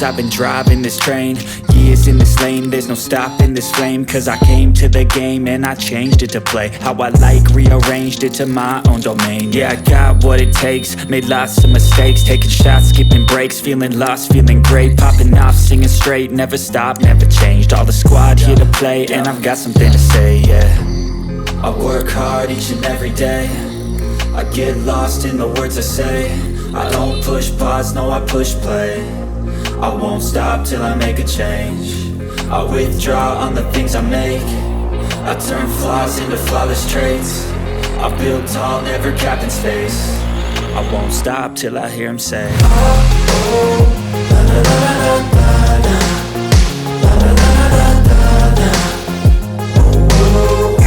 I've been driving this train, years in this lane, there's no stopping this flame. Cause I came to the game and I changed it to play how I like, rearranged it to my own domain. Yeah, I got what it takes, made lots of mistakes, taking shots, skipping breaks, feeling lost, feeling great, popping off, singing straight, never stopped, never changed. All the squad here to play and I've got something to say, yeah. I work hard each and every day, I get lost in the words I say. I don't push pause, no I push play. I won't stop till I make a change. I withdraw on the things I make. I turn flaws into flawless traits. I build tall, never capped in space. I won't stop till I hear him say, oh, oh, la la la la la la, la la la la la la, oh, oh,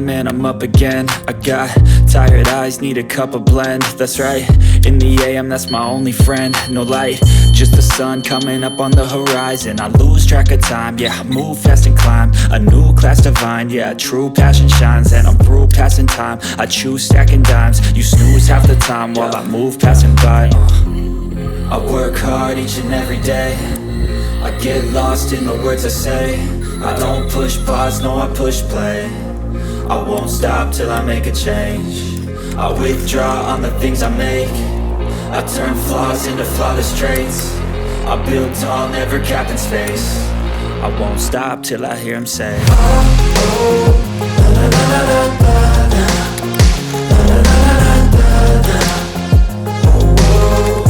and I'm up again. I got tired eyes, need a cup of blend. That's right, in the AM, that's my only friend. No light, just the sun coming up on the horizon. I lose track of time, yeah, I move fast and climb a new class divine, yeah, true passion shines. And I'm through passing time, I choose stacking dimes. You snooze half the time while I move passing by. I work hard each and every day, I get lost in the words I say. I don't push pause, no I push play. I won't stop till I make a change. I withdraw on the things I make. I turn flaws into flawless traits. I build tall, never capped in space. I won't stop till I hear him say, oh, oh, la la la la la la, la la la la la la, oh, oh,